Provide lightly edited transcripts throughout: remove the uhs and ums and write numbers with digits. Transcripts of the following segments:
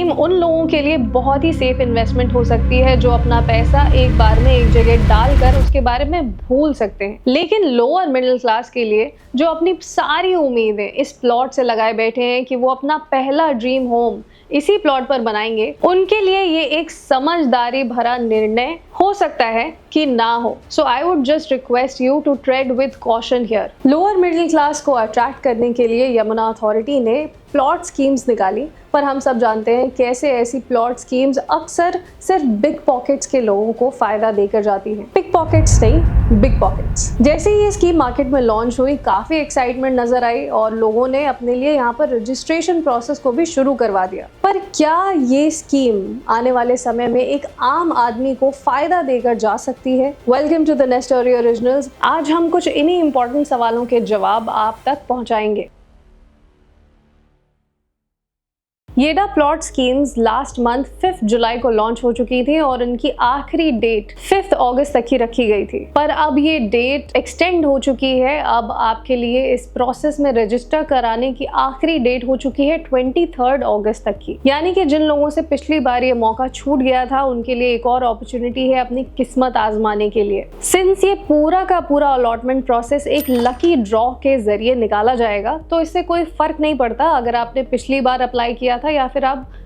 Scheme उन लोगों के लिए बहुत ही सेफ इन्वेस्टमेंट हो सकती है जो अपना पैसा एक बार में एक जगह डालकर उसके बारे में भूल सकते हैं। लेकिन लोअर मिडिल क्लास के लिए जो अपनी सारी उम्मीदें इस प्लॉट से लगाए बैठे हैं कि वो अपना पहला ड्रीम होम इसी प्लॉट पर बनाएंगे, उनके लिए ये एक समझदारी भरा निर्णय हो सकता है कि ना हो। So I would just request you to tread with caution here. Lower middle class को अट्रैक्ट करने के लिए यमुना अथॉरिटी ने प्लॉट स्कीम्स निकाली, पर हम सब जानते हैं कैसे ऐसी प्लॉट स्कीम्स अक्सर सिर्फ बिग पॉकेट्स के लोगों को फायदा देकर जाती हैं। पिक पॉकेट्स नहीं, बिग पॉकेट्स। जैसे ही ये स्कीम मार्केट में लॉन्च हुई, काफी एक्साइटमेंट नजर आई और लोगों ने अपने लिए यहाँ पर रजिस्ट्रेशन प्रोसेस को भी शुरू करवा दिया। पर क्या ये स्कीम आने वाले समय में एक आम आदमी को फायदा देकर जा सकती है? Welcome to the nest story originals. आज हम कुछ इन्हीं इंपॉर्टेंट सवालों के जवाब आप तक पहुंचाएंगे। येडा प्लॉट स्कीम्स लास्ट मंथ 5 जुलाई को लॉन्च हो चुकी थी और इनकी आखिरी डेट 5 अगस्त तक की रखी गई थी, पर अब ये डेट एक्सटेंड हो चुकी है। अब आपके लिए इस प्रोसेस में रजिस्टर कराने की आखिरी डेट हो चुकी है 23 अगस्त तक की। यानी कि जिन लोगों से पिछली बार ये मौका छूट गया था, उनके लिए एक और अपॉर्चुनिटी है अपनी किस्मत आजमाने के लिए। सिंस ये पूरा का पूरा अलॉटमेंट प्रोसेस एक लकी ड्रॉ के जरिए निकाला जाएगा, तो इससे कोई फर्क नहीं पड़ता अगर आपने पिछली बार अप्लाई किया था या फिर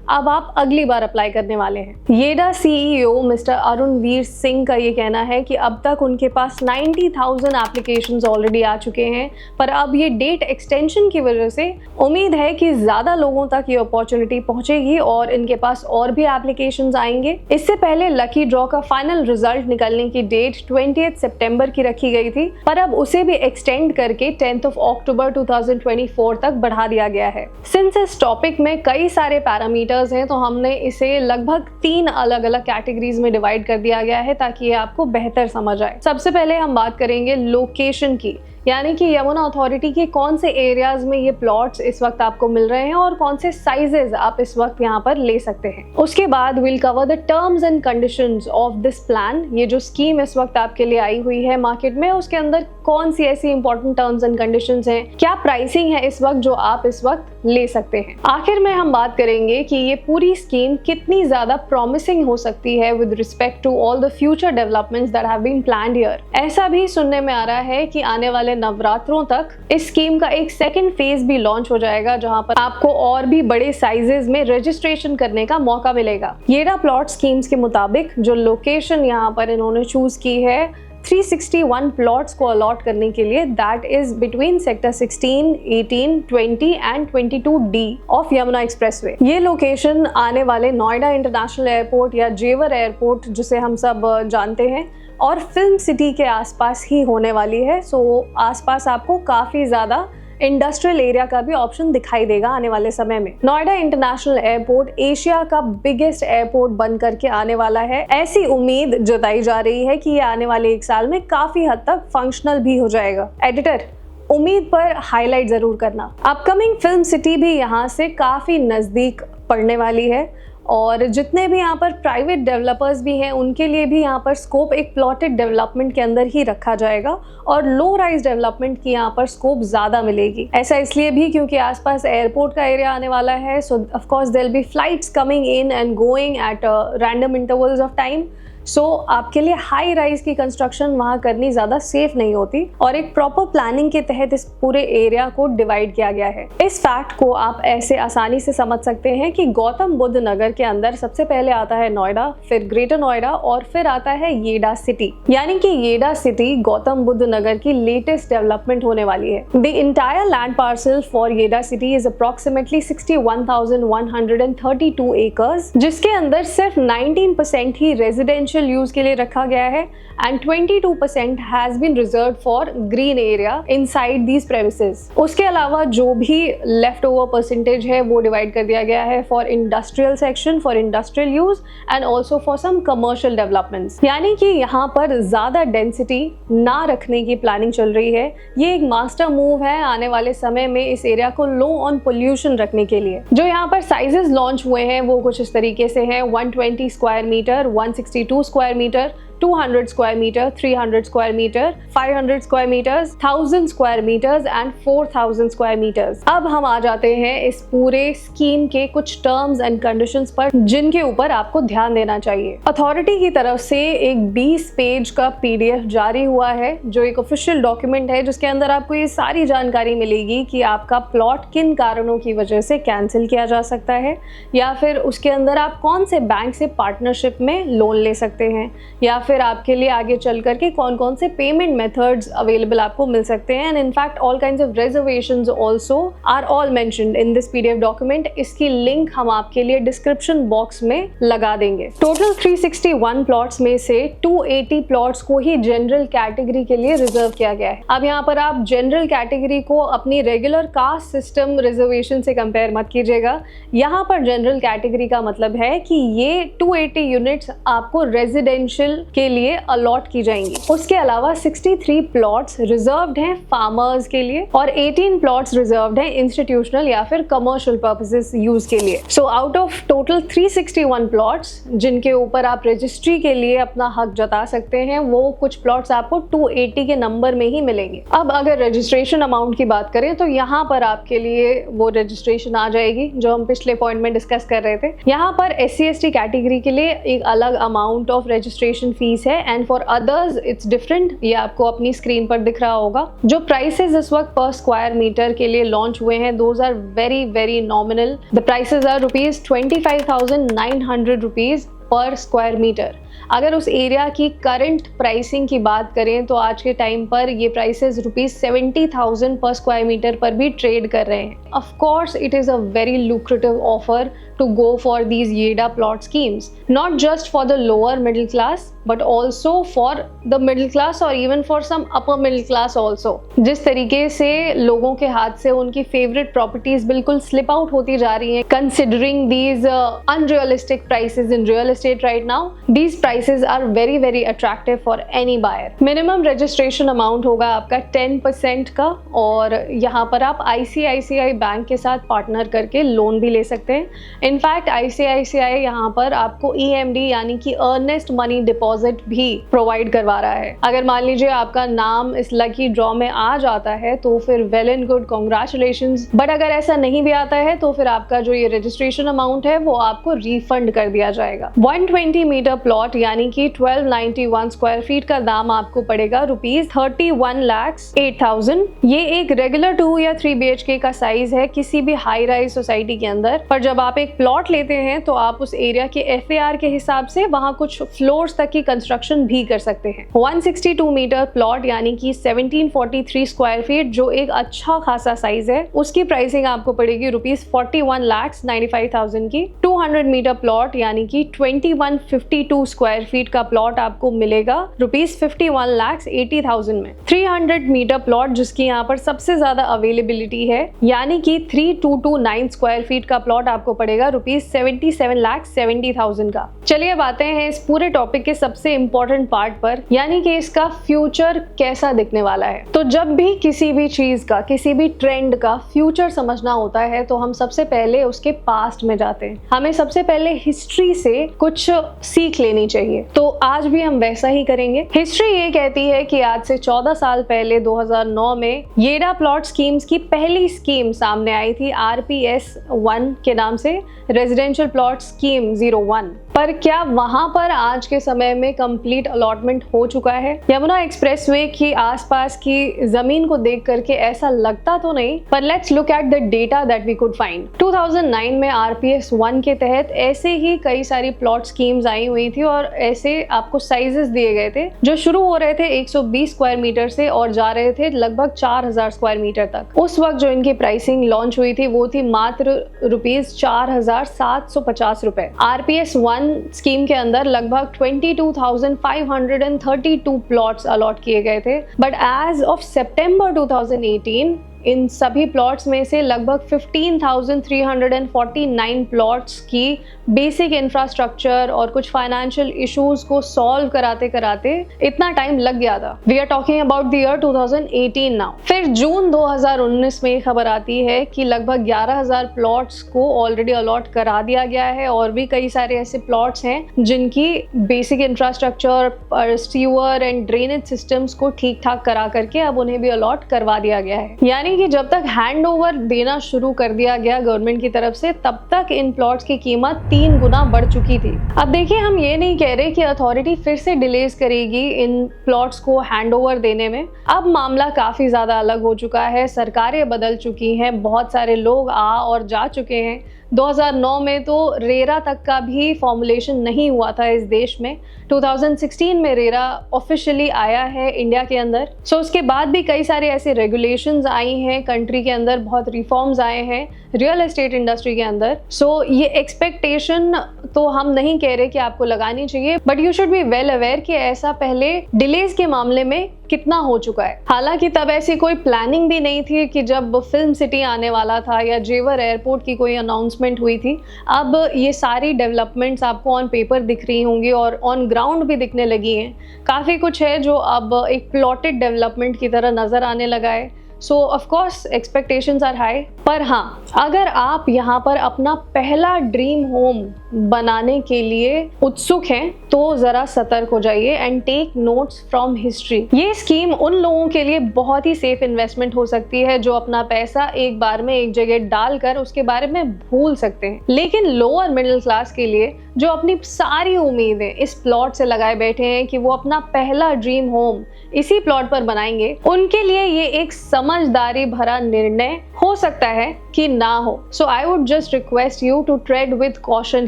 अब आप अगली बार अप्लाई करने वाले हैं। येडा सीईओ मिस्टर अरुणवीर सिंह का ये कहना है कि अब तक उनके पास 90,000 एप्लीकेशंस ऑलरेडी आ चुके हैं, पर अब ये डेट एक्सटेंशन की वजह से उम्मीद है कि ज्यादा लोगों तक ये अपॉर्चुनिटी पहुंचेगी और इनके पास और भी एप्लीकेशंस आएंगे। इससे पहले लकी ड्रॉ का फाइनल रिजल्ट निकलने की डेट 20 सितंबर की रखी गई थी, पर अब उसे भी एक्सटेंड करके 10 अक्टूबर 2024 तक बढ़ा दिया गया है। सिंस इस टॉपिक में कई सारे पैरामीटर्स हैं, तो हमने इसे लगभग 3 अलग अलग कैटेगरीज में डिवाइड कर दिया गया है ताकि ये आपको बेहतर समझ आए। सबसे पहले हम बात करेंगे लोकेशन की, यानी कि यमुना अथॉरिटी के कौन से एरियाज में ये प्लॉट्स इस वक्त आपको मिल रहे हैं और कौन से साइजेस आप इस वक्त यहाँ पर ले सकते हैं। उसके बाद will cover the terms and conditions of this plan. ये जो स्कीम इस वक्त आपके लिए आई हुई है मार्केट में, उसके अंदर कौन सी ऐसी इंपॉर्टेंट टर्म्स एंड कंडीशंस हैं, क्या प्राइसिंग है इस वक्त जो आप इस वक्त ले सकते हैं। आखिर में हम बात करेंगे कि ये पूरी स्कीम कितनी ज्यादा प्रॉमिसिंग हो सकती है with respect to all the future developments that have been planned here. ऐसा भी सुनने में आ रहा है कि आने वाले नवरात्रों तक इस स्कीम का एक सेकंड फेज भी लॉन्च हो जाएगा, जहां पर आपको और भी बड़े साइजेस में रजिस्ट्रेशन करने का मौका मिलेगा। येडा प्लॉट स्कीम्स के मुताबिक जो लोकेशन यहां पर इन्होंने चूज की है 361 प्लॉट्स को अलॉट करने के लिए, that is between sector 16, 18, 20 and 22D of Yamuna expressway. ये लोकेशन आने वाले नोएडा इंटरनेशनल एयरपोर्ट या जेवर एयरपोर्ट, जिसे हम सब जानते हैं, और फिल्म सिटी के आसपास ही होने वाली है। सो आसपास आपको काफी ज्यादा इंडस्ट्रियल एरिया का भी ऑप्शन दिखाई देगा आने वाले समय में। नोएडा इंटरनेशनल एयरपोर्ट एशिया का बिगेस्ट एयरपोर्ट बन करके आने वाला है। ऐसी उम्मीद जताई जा रही है कि ये आने वाले 1 साल में काफी हद तक फंक्शनल भी हो जाएगा। एडिटर, उम्मीद पर हाईलाइट जरूर करना। अपकमिंग फिल्म सिटी भी यहाँ से काफी नजदीक पड़ने वाली है और जितने भी यहाँ पर प्राइवेट डेवलपर्स भी हैं, उनके लिए भी यहाँ पर स्कोप एक प्लॉटेड डेवलपमेंट के अंदर ही रखा जाएगा और लो राइज डेवलपमेंट की यहाँ पर स्कोप ज़्यादा मिलेगी। ऐसा इसलिए भी क्योंकि आसपास एयरपोर्ट का एरिया आने वाला है। So of course there will be flights coming in and going at random intervals of time. So आपके लिए हाई राइज की कंस्ट्रक्शन वहाँ करनी ज़्यादा सेफ नहीं होती और एक प्रॉपर प्लानिंग के तहत इस पूरे एरिया को डिवाइड किया गया है। इस फैक्ट को आप ऐसे आसानी से समझ सकते हैं कि गौतम बुद्ध नगर के अंदर सबसे पहले आता है नोएडा, फिर ग्रेटर नोएडा और फिर आता है येडा सिटी। यानी कि येडा सिटी गौतम बुद्ध नगर की लेटेस्ट डेवलपमेंट होने वाली है। The entire land parcel for येडा सिटी इज अप्रोक्सीमेटली 61,132 एकर्स, जिसके अंदर सिर्फ 19% ही रेजिडेंशियल यूज के लिए रखा गया है and 22% has been reserved for green area inside these premises. उसके अलावा जो भी लेफ्ट ओवर परसेंटेज है वो डिवाइड कर दिया गया है for industrial section, for industrial use and also for some commercial developments. यानी कि यहाँ पर ज्यादा डेंसिटी ना रखने की प्लानिंग चल रही है। ये एक मास्टर मूव है आने वाले समय में इस एरिया को लो ऑन पोल्यूशन रखने के लिए। जो यहाँ पर साइजेस लॉन्च हुए हैं वो कुछ इस तरीके से हैं: 120 square metre, 162 square metre, 200 square metre, 300 square metre, 500 square metres, 1000 square metres and 4000 square metres. अब हम आ जाते हैं इस पूरे स्कीम के कुछ टर्म्स एंड कंडीशंस पर जिनके ऊपर आपको ध्यान देना चाहिए। अथॉरिटी की तरफ से एक 20 पेज का PDF जारी हुआ है, जो एक ऑफिशियल डॉक्यूमेंट है, जिसके अंदर आपको ये सारी जानकारी मिलेगी कि आपका प्लॉट किन कारणों की वजह से कैंसिल किया जा सकता है, या फिर उसके अंदर आप कौन से बैंक से पार्टनरशिप में लोन ले सकते हैं, या फिर आपके लिए आगे चल करके कौन कौन से पेमेंट मेथड्स अवेलेबल आपको मिल सकते हैं। And in fact all kinds of reservations also are all mentioned in this PDF document. इसकी लिंक हम आपके लिए डिस्क्रिप्शन बॉक्स में लगा देंगे। टोटल 361 प्लॉट्स में से 280 प्लॉट्स को ही जनरल कैटेगरी के लिए रिजर्व किया गया है। अब यहाँ पर आप जनरल कैटेगरी को अपनी रेगुलर कास्ट सिस्टम रिजर्वेशन से कंपेयर मत कीजिएगा। यहाँ पर जनरल कैटेगरी का मतलब है कि ये 280 यूनिट्स आपको रेजिडेंशियल के लिए अलॉट की जाएंगी। उसके अलावा 63 प्लॉट्स रिजर्व्ड हैं फार्मर्स के लिए और 18 प्लॉट्स रिजर्व्ड हैं इंस्टीट्यूशनल या फिर कमर्शियल पर्पसेस यूज के लिए। So out of total 361 plots जिनके ऊपर आप रजिस्ट्री के लिए अपना हक जता सकते हैं, वो कुछ प्लॉट्स आपको 280 के नंबर में ही मिलेंगे। अब अगर रजिस्ट्रेशन अमाउंट की बात करें तो यहाँ पर आपके लिए वो रजिस्ट्रेशन आ जाएगी जो हम पिछले पॉइंट में डिस्कस कर रहे थे। यहाँ पर SC/ST कैटेगरी के लिए एक अलग अमाउंट ऑफ रजिस्ट्रेशन फीस है and for others it's different. ये आपको अपनी स्क्रीन पर दिख रहा होगा। जो प्राइसेस इस वक्त पर स्क्वायर मीटर के लिए लॉन्च हुए हैं, those are very very nominal. The prices are ₹25,900 per square metre. अगर उस एरिया की करंट प्राइसिंग की बात करें तो आज के टाइम पर ये प्राइसेस ₹70,000 पर स्क्वायर मीटर पर भी ट्रेड कर रहे हैं। Of course it is a very lucrative offer to go for these YEDA plot schemes, not just for the lower middle class but also for the middle class or even for some upper middle class also। जिस तरीके से लोगों के हाथ से उनकी favourite properties बिल्कुल slip out होती जा रही हैं, considering these unrealistic prices in real estate right now, these prices are very very attractive for any buyer। minimum registration amount होगा आपका 10% का और यहाँ पर आप ICICI बैंक के साथ पार्टनर करके लोन भी ले सकते हैं। इनफैक्ट ICICI यहाँ पर आपको EMD यानी कि अर्नेस्ट मनी डिपॉजिट भी प्रोवाइड करवा रहा है। अगर मान लीजिए आपका नाम इस लकी ड्रॉ में आ जाता है तो फिर well and good, congratulations. But अगर ऐसा नहीं भी आता है तो फिर आपका जो ये रजिस्ट्रेशन अमाउंट है वो आपको रिफंड कर दिया जाएगा। 120 मीटर प्लॉट यानी कि 1291 स्क्वायर फीट का दाम आपको पड़ेगा ₹31,08,000। ये एक रेगुलर 2 या 3 BHK का साइज है किसी भी हाई राइज सोसाइटी के अंदर। पर जब आप एक प्लॉट लेते हैं तो आप उस एरिया के FAR के हिसाब से वहां कुछ फ्लोर्स तक की कंस्ट्रक्शन भी कर सकते हैं। 162 मीटर प्लॉट यानी कि 1743 स्क्वायर फीट, जो एक अच्छा खासा साइज है, उसकी प्राइसिंग आपको पड़ेगी ₹41,95,000 की। 200 मीटर प्लॉट यानी कि 2152 स्क्वायर फीट का प्लॉट आपको मिलेगा ₹51,80,000 में। 300 मीटर प्लॉट जिसकी यहाँ पर सबसे ज्यादा अवेलेबिलिटी है यानी कि 3229 स्क्वायर फीट का प्लॉट आपको पड़ेगा ₹77,70,000 का। चलिए अब आते हैं इस पूरे टॉपिक के सबसे इंपॉर्टेंट पार्ट पर, यानी कि इसका फ्यूचर कैसा दिखने वाला है। तो जब भी किसी भी चीज का, किसी भी ट्रेंड का फ्यूचर समझना होता है तो हम सबसे पहले उसके पास्ट में जाते हैं। हमें सबसे पहले हिस्ट्री से कुछ सीख लेनी चाहिए, तो आज भी हम वैसा ही करेंगे। हिस्ट्री ये कहती है कि आज से 14 साल पहले 2009 में येडा प्लॉट स्कीम्स की पहली स्कीम सामने आई थी RPS 1 के नाम से, रेजिडेंशियल प्लॉट स्कीम 01। पर क्या वहां पर आज के समय में कंप्लीट अलॉटमेंट हो चुका है? यमुना एक्सप्रेसवे की आसपास की जमीन को देख करके ऐसा लगता तो नहीं, पर let's look at the data that we could find. 2009 में RPS 1 के तहत ऐसे ही कई सारी प्लॉट स्कीम्स आई हुई थी और ऐसे आपको साइजेस दिए गए थे जो शुरू हो रहे थे 120 स्क्वायर मीटर से और जा रहे थे लगभग 4000 स्क्वायर मीटर तक। उस वक्त जो इनकी प्राइसिंग लॉन्च हुई थी वो थी मात्र ₹4,750। RPS 1 स्कीम के अंदर लगभग 22,532 प्लॉट्स अलॉट किए गए थे, बट एज ऑफ सितंबर 2018 इन सभी प्लॉट्स में से लगभग 15,349 प्लॉट्स की बेसिक इंफ्रास्ट्रक्चर और कुछ फाइनेंशियल इश्यूज को सॉल्व कराते कराते इतना टाइम लग गया था। We are talking about the year 2018 now. फिर जून 2019 में खबर आती है कि लगभग 11,000 प्लॉट्स को ऑलरेडी अलॉट करा दिया गया है और भी कई सारे ऐसे प्लॉट्स हैं जिनकी basic infrastructure, sewer and drainage systems को ठीक ठाक करा करके अब उन्हें भी अलॉट करवा दिया गया है। यानी कि जब तक हैंड ओवर देना शुरू कर दिया गया गवर्नमेंट की तरफ से, तब तक इन प्लॉट्स की कीमत 3 गुना बढ़ चुकी थी। अब देखिए, हम ये नहीं कह रहे कि अथॉरिटी फिर से डिलेज करेगी इन प्लॉट्स को हैंड ओवर देने में। अब मामला काफी ज्यादा अलग हो चुका है, सरकारें बदल चुकी हैं, बहुत सारे लोग आ और जा चुके हैं। 2009 में तो रेरा तक का भी फॉर्मुलेशन नहीं हुआ था इस देश में। 2016 में रेरा ऑफिशियली आया है इंडिया के अंदर। सो उसके बाद भी कई सारे ऐसे रेगुलेशंस आई हैं कंट्री के अंदर, बहुत रिफॉर्म्स आए हैं रियल एस्टेट इंडस्ट्री के अंदर। सो ये एक्सपेक्टेशन तो हम नहीं कह रहे कि आपको लगानी चाहिए, but you should be well aware कि ऐसा पहले डिलेज के मामले में कितना हो चुका है। हालांकि तब ऐसी कोई प्लानिंग भी नहीं थी कि जब फिल्म सिटी आने वाला था या जेवर एयरपोर्ट की कोई अनाउंसमेंट हुई थी। अब ये सारी डेवलपमेंट्स आपको ऑन पेपर दिख रही होंगी और ऑन ग्राउंड भी दिखने लगी हैं। काफ़ी कुछ है जो अब एक प्लॉटेड डेवलपमेंट की तरह नज़र आने लगा है। So of course expectations are high. पर हाँ, अगर आप यहाँ पर अपना पहला ड्रीम होम बनाने के लिए उत्सुक हैं तो ज़रा सतर्क हो जाइए and take notes from history. ये स्कीम उन लोगों के लिए बहुत ही सेफ इन्वेस्टमेंट हो सकती है जो अपना पैसा एक बार में एक जगह डालकर उसके बारे में भूल सकते हैं। लेकिन लोअर मिडिल क्लास के लिए जो अपनी सारी उम्मीदें इस प्लॉट से लगाए बैठे हैं कि वो अपना पहला ड्रीम होम इसी प्लॉट पर बनाएंगे, उनके लिए ये एक समझदारी भरा निर्णय हो सकता है कि ना हो। So I would just request you to tread with caution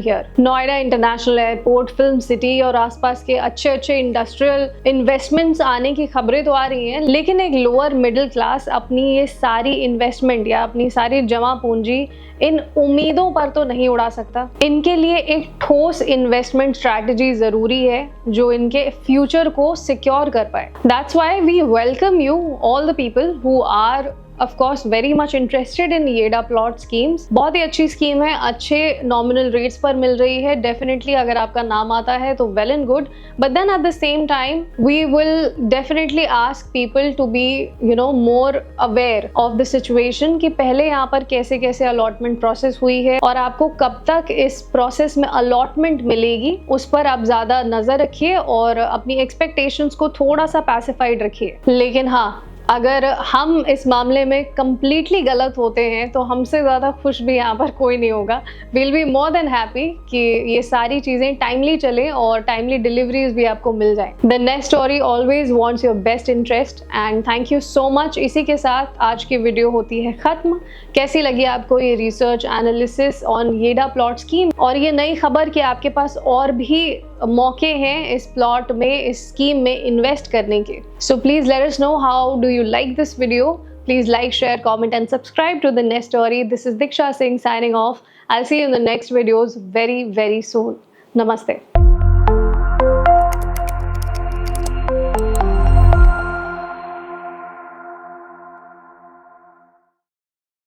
here. Noida international airport, film city और आसपास के अच्छे अच्छे इंडस्ट्रियल इन्वेस्टमेंट्स आने की खबरें तो आ रही हैं, लेकिन एक लोअर मिडिल क्लास अपनी ये सारी इन्वेस्टमेंट या अपनी सारी जमा पूंजी इन उम्मीदों पर तो नहीं उड़ा सकता। इनके लिए एक ठोस इन्वेस्टमेंट स्ट्रैटेजी जरूरी है जो इनके फ्यूचर को सिक्योर कर पाए। That's why we welcome you all the people who are of course very much interested in YEIDA plot schemes. बहुत ही अच्छी स्कीम है, अच्छे नॉमिनल रेट्स पर मिल रही है। डेफिनेटली अगर आपका नाम आता है तो well and good, but then at the same time we will definitely ask people to be more aware of the situation कि पहले यहाँ पर कैसे कैसे अलॉटमेंट प्रोसेस हुई है और आपको कब तक इस प्रोसेस में अलॉटमेंट मिलेगी, उस पर आप ज्यादा नजर रखिए और अपनी एक्सपेक्टेशंस को थोड़ा सा पैसिफाइड रखिए। लेकिन हाँ, अगर हम इस मामले में कम्प्लीटली गलत होते हैं तो हमसे ज़्यादा खुश भी यहाँ पर कोई नहीं होगा। Will be more than happy कि ये सारी चीज़ें टाइमली चलें और टाइमली डिलीवरीज भी आपको मिल जाएं। The next story always wants your best interest and thank you so much. इसी के साथ आज की वीडियो होती है ख़त्म। कैसी लगी आपको ये रिसर्च एनालिसिस ऑन येडा प्लॉट स्कीम और ये नई खबर कि आपके पास और भी मौके हैं इस प्लॉट में, इस स्कीम में इन्वेस्ट करने के? So please let us know how do you like this video. Please like, share, comment and subscribe to the next story. This is Diksha Singh signing off. I'll see you in the next videos very soon. Namaste.